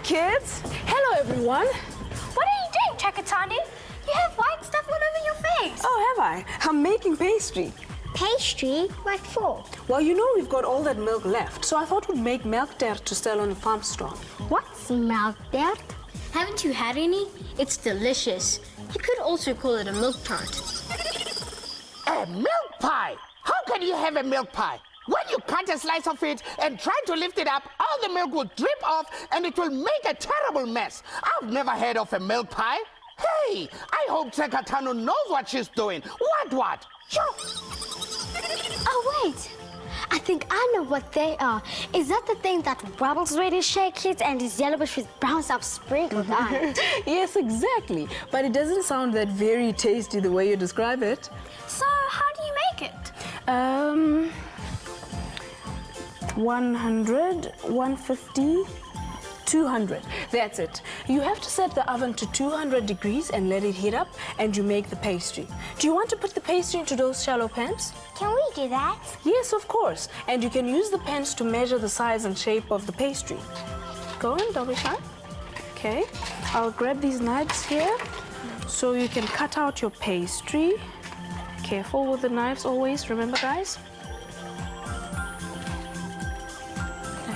kids. Hello, everyone. What are you doing, Chakatani? You have white stuff all over your face. Oh, have I? I'm making pastry. Pastry? What for? Well, you know we've got all that milk left, so I thought we'd make Melktert to sell on the farm store. What's Melktert? Haven't you had any? It's delicious. You could also call it a milk tart. A milk pie? How can you have a milk pie? When you cut a slice of it and try to lift it up, all the milk will drip off and it will make a terrible mess. I've never heard of a milk pie. Hey, I hope Sekatano knows what she's doing. What? Sure. Oh, wait. I think I know what they are. Is that the thing that wobbles when you shake it and is yellowish with brown stuff sprinkled on it? Yes, exactly. But it doesn't sound that very tasty the way you describe it. So, how do you make it? 100, 150, 200. That's it. You have to set the oven to 200 degrees and let it heat up, and you make the pastry. Do you want to put the pastry into those shallow pans? Can we do that? Yes, of course. And you can use the pans to measure the size and shape of the pastry. Go on, don't be shy. Okay. I'll grab these knives here so you can cut out your pastry. Careful with the knives always, remember, guys?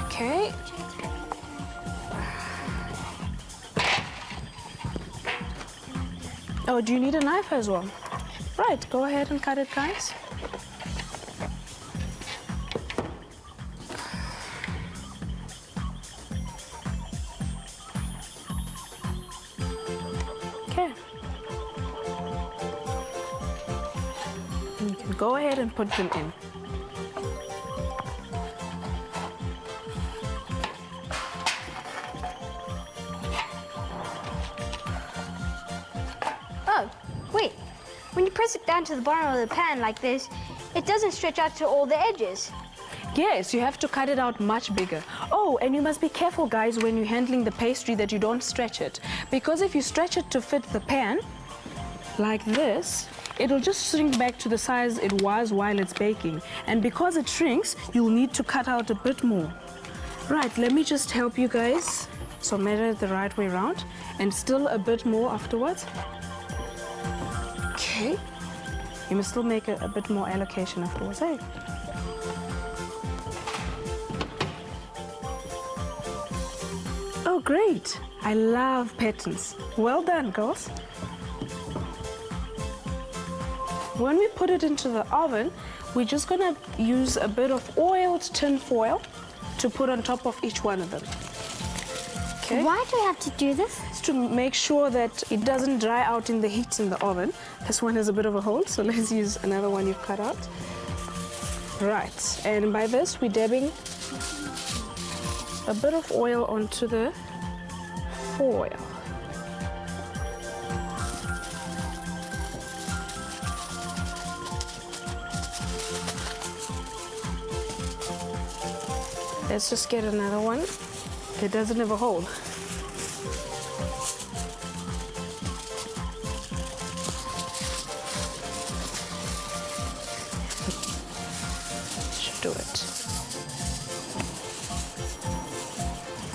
Okay. Oh, do you need a knife as well? Right, go ahead and cut it, guys. Okay. You can go ahead and put them in. Oh, wait. When you press it down to the bottom of the pan like this, it doesn't stretch out to all the edges. Yes, you have to cut it out much bigger. Oh, and you must be careful, guys, when you're handling the pastry that you don't stretch it. Because if you stretch it to fit the pan, like this, it'll just shrink back to the size it was while it's baking. And because it shrinks, you'll need to cut out a bit more. Right, let me just help you guys. So measure it the right way around, and still a bit more afterwards. Okay. You must still make a bit more allocation afterwards, eh? Oh, great. I love patterns. Well done, girls. When we put it into the oven, we're just gonna use a bit of oiled tin foil to put on top of each one of them. Okay? Why do we have to do this? It's to make sure that it doesn't dry out in the heat in the oven. This one has a bit of a hole, so let's use another one you've cut out. Right, and by this, we're dabbing a bit of oil onto the foil. Let's just get another one. It doesn't have a hole. Should do it.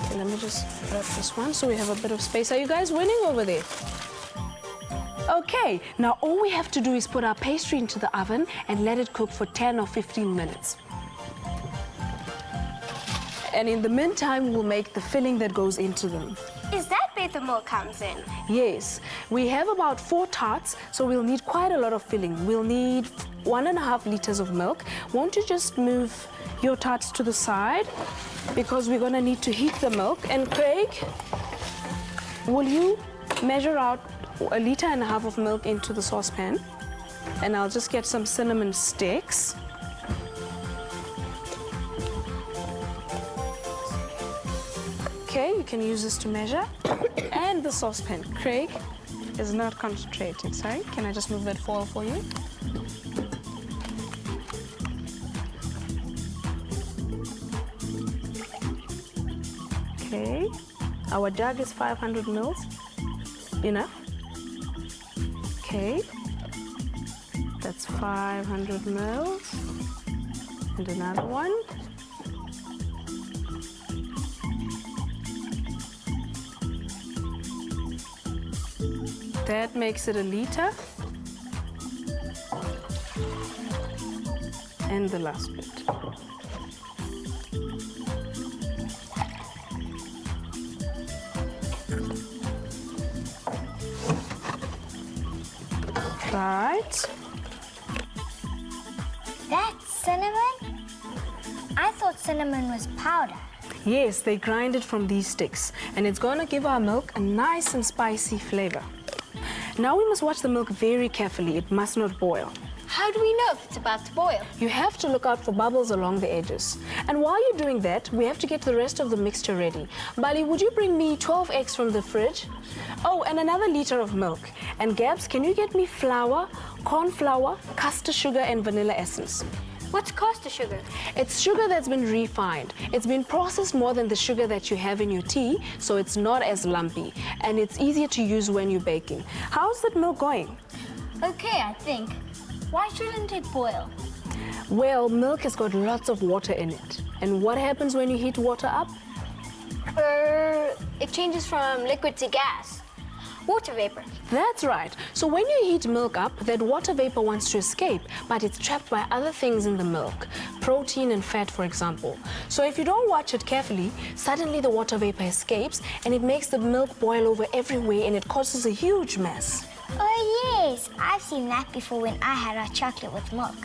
Okay, let me just grab this one so we have a bit of space. Are you guys winning over there? Okay, now all we have to do is put our pastry into the oven and let it cook for 10 or 15 minutes. And in the meantime, we'll make the filling that goes into them. Is that where the milk comes in? Yes, we have about 4 tarts, so we'll need quite a lot of filling. We'll need 1.5 liters of milk. Won't you just move your tarts to the side? Because we're gonna need to heat the milk. And Craig, will you measure out 1.5 liters of milk into the saucepan? And I'll just get some cinnamon sticks. Okay, you can use this to measure. And the saucepan. Craig is not concentrating. Sorry, can I just move that foil for you? Okay, our jug is 500 mils. Enough? Okay, that's 500 mils. And another one. That makes it a liter. And the last bit. Right. That's cinnamon? I thought cinnamon was powder. Yes, they grind it from these sticks, and it's going to give our milk a nice and spicy flavor. Now we must watch the milk very carefully. It must not boil. How do we know if it's about to boil? You have to look out for bubbles along the edges. And while you're doing that, we have to get the rest of the mixture ready. Bali, would you bring me 12 eggs from the fridge? Oh, and another liter of milk. And Gabs, can you get me flour, corn flour, custard sugar, and vanilla essence? What's caster sugar? It's sugar that's been refined. It's been processed more than the sugar that you have in your tea, so it's not as lumpy. And it's easier to use when you're baking. How's that milk going? Okay, I think. Why shouldn't it boil? Well, milk has got lots of water in it. And what happens when you heat water up? It changes from liquid to gas. Water vapor. That's right. So when you heat milk up, that water vapor wants to escape, but it's trapped by other things in the milk. Protein and fat, for example. So if you don't watch it carefully, suddenly the water vapor escapes and it makes the milk boil over everywhere and it causes a huge mess. Oh yes, I've seen that before when I had our chocolate with milk.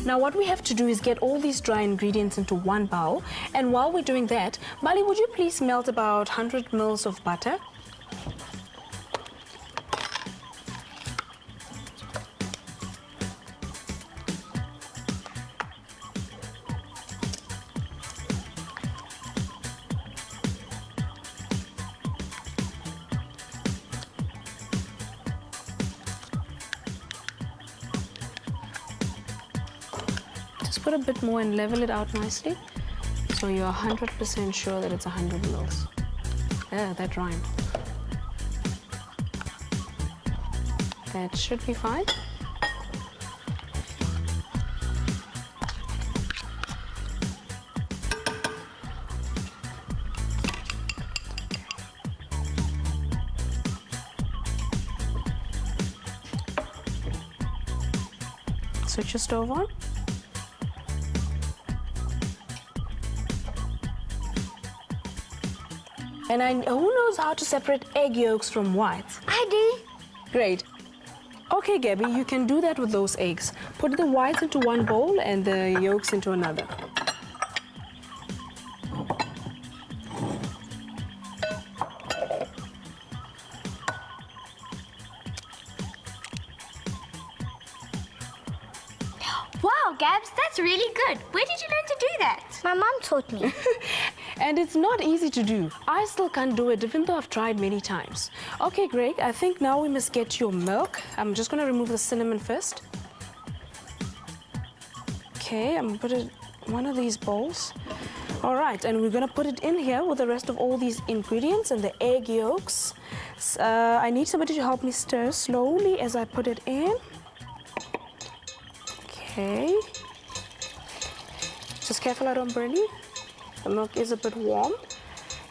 Now what we have to do is get all these dry ingredients into one bowl. And while we're doing that, Bali, would you please melt about 100 mils of butter? Just put a bit more and level it out nicely, so you're 100% sure that it's 100 mils. Yeah, that rhymed. That should be fine. Switch your stove on. And who knows how to separate egg yolks from whites? I do. Great. Okay, Gabby, you can do that with those eggs. Put the whites into one bowl and the yolks into another. Wow, Gabs, that's really good. Where did you learn to do that? My mom taught me. And it's not easy to do. I still can't do it, even though I've tried many times. Okay, Greg, I think now we must get your milk. I'm just going to remove the cinnamon first. Okay, I'm going to put it in one of these bowls. All right, and we're going to put it in here with the rest of all these ingredients and the egg yolks. I need somebody to help me stir slowly as I put it in. Okay. Just careful I don't burn you. The milk is a bit warm.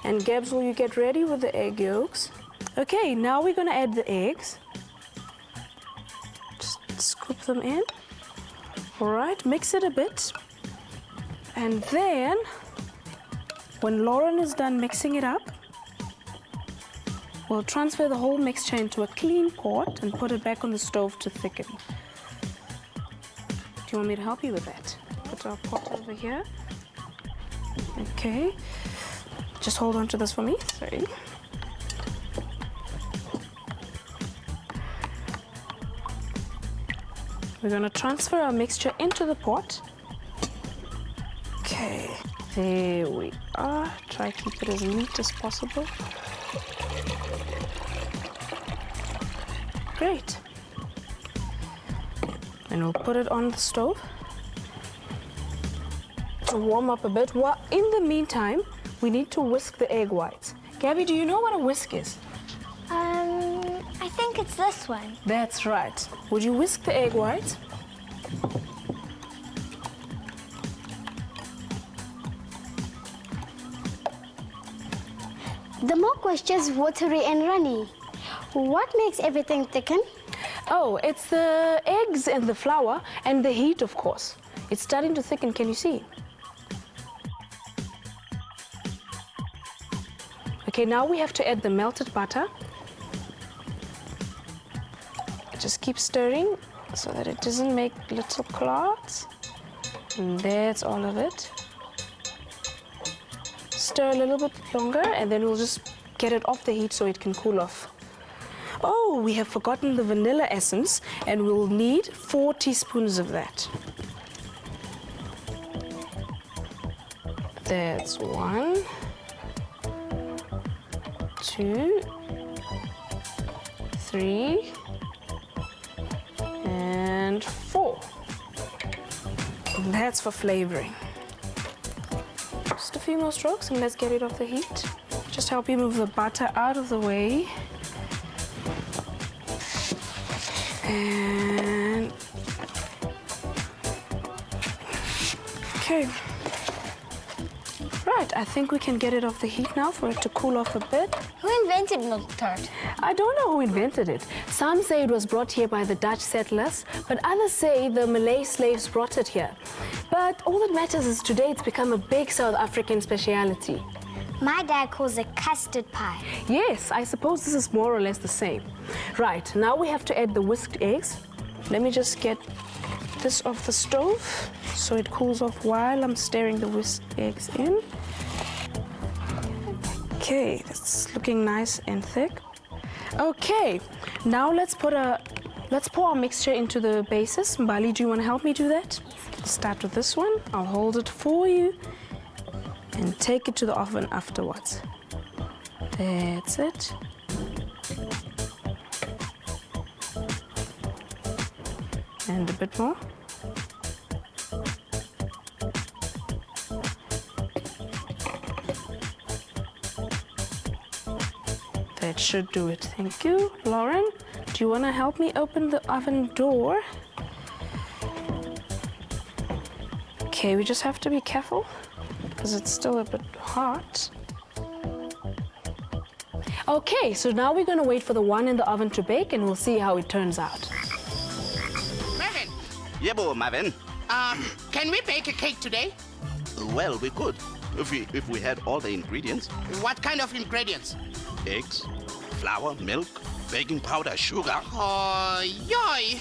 And Gabs, will you get ready with the egg yolks? Okay, now we're gonna add the eggs. Just scoop them in. All right, mix it a bit. And then, when Lauren is done mixing it up, we'll transfer the whole mixture into a clean pot and put it back on the stove to thicken. Do you want me to help you with that? Put our pot over here. Okay, just hold on to this for me, sorry. We're gonna transfer our mixture into the pot. Okay, there we are. Try to keep it as neat as possible. Great. And we'll put it on the stove to warm up a bit. Well, in the meantime, we need to whisk the egg whites. Gabby, do you know what a whisk is? I think it's this one. That's right. Would you whisk the egg whites? The milk was just watery and runny. What makes everything thicken? Oh, it's the eggs and the flour and the heat, of course. It's starting to thicken, can you see? Okay, now we have to add the melted butter. Just keep stirring so that it doesn't make little clots. And that's all of it. Stir a little bit longer and then we'll just get it off the heat so it can cool off. Oh, we have forgotten the vanilla essence and we'll need 4 teaspoons of that. That's 1, 2, 3, and 4. And that's for flavoring. Just a few more strokes and let's get it off the heat. Just help you move the butter out of the way. And okay. Right, I think we can get it off the heat now for it to cool off a bit. Who invented Melktert? I don't know who invented it. Some say it was brought here by the Dutch settlers, but others say the Malay slaves brought it here. But all that matters is today it's become a big South African speciality. My dad calls it custard pie. Yes, I suppose this is more or less the same. Right, now we have to add the whisked eggs. Let me just get this off the stove so it cools off while I'm stirring the whisked eggs in. Okay, that's looking nice and thick. Okay, now let's pour our mixture into the bases. Mbali, do you want to help me do that? Start with this one. I'll hold it for you and take it to the oven afterwards. That's it. And a bit more. That should do it. Thank you. Lauren, do you want to help me open the oven door? Okay, we just have to be careful because it's still a bit hot. Okay, so now we're going to wait for the one in the oven to bake and we'll see how it turns out. Marvin, Yebo, Marvin. can we bake a cake today? Well, we could if we had all the ingredients. What kind of ingredients? Eggs, flour, milk, baking powder, sugar. Oh, yoy.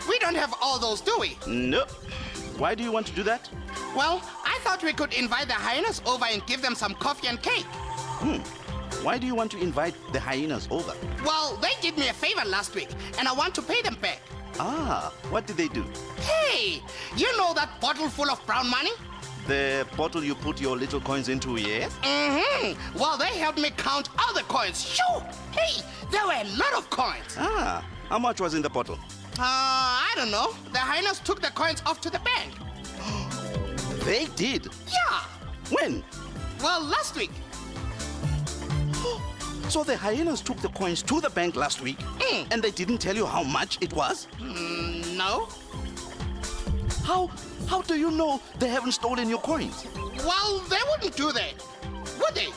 We don't have all those, do we? No. Why do you want to do that? Well, I thought we could invite the hyenas over and give them some coffee and cake. Why do you want to invite the hyenas over? Well, they did me a favor last week, and I want to pay them back. Ah, what did they do? Hey, you know that bottle full of brown money? The bottle you put your little coins into, yes? Mm-hmm. Well, they helped me count all the coins. Shoo! Hey, there were a lot of coins. Ah, how much was in the bottle? I don't know. The hyenas took the coins off to the bank. They did? Yeah. When? Well, last week. So the hyenas took the coins to the bank last week and they didn't tell you how much it was? No. How do you know they haven't stolen your coins? Well, they wouldn't do that, would they?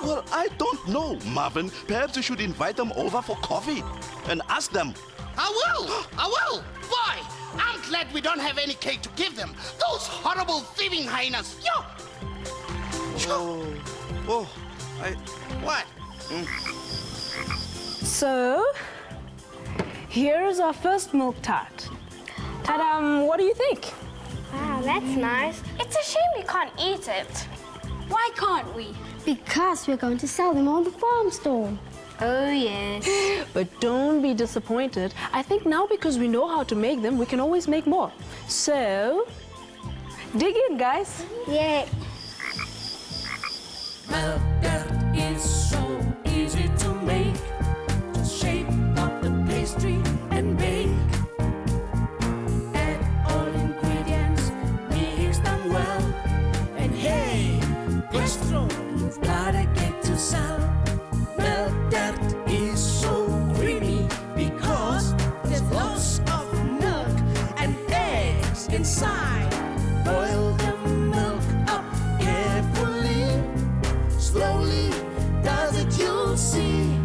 Well, I don't know, Marvin. Perhaps you should invite them over for coffee and ask them. I will. Boy, I'm glad we don't have any cake to give them. Those horrible thieving hyenas. Yo. What? So, here is our first milk tart. Ta-da! What do you think? Wow, that's nice. It's a shame we can't eat it. Why can't we? Because we're going to sell them on the farm store. Oh, yes. But don't be disappointed. I think now because we know how to make them, we can always make more. So, dig in, guys. Yeah. Melktert is so easy to make. Just shape up the pastry and bake. Add all ingredients, mix them well. And hey, presto, you've got a cake to sell. Melktert is so creamy because there's lots of milk and eggs inside. Boil the milk up carefully. Slowly does it, you'll see.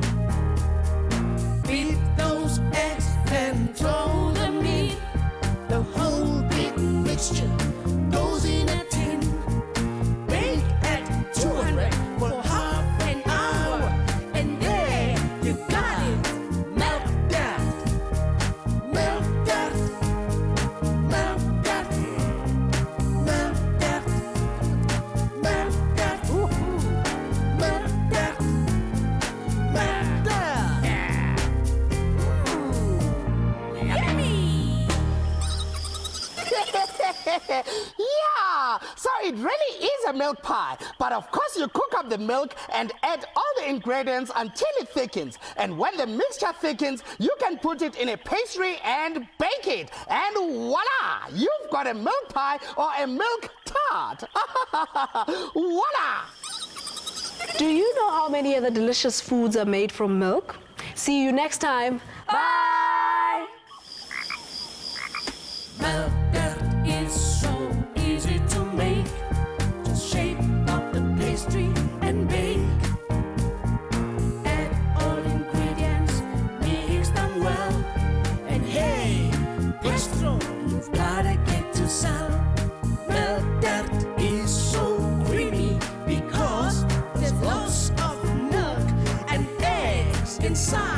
a milk pie, but of course you cook up the milk and add all the ingredients until it thickens. And when the mixture thickens, you can put it in a pastry and bake it. And voila! You've got a milk pie or a milk tart. Voila! Do you know how many other delicious foods are made from milk? See you next time. Bye! Melktert is so easy to make. Just shape up the pastry and bake. Add all ingredients, mix them well. And hey, Bistro, you've gotta get to sell. Melktert is so creamy because there's lots of milk and eggs inside.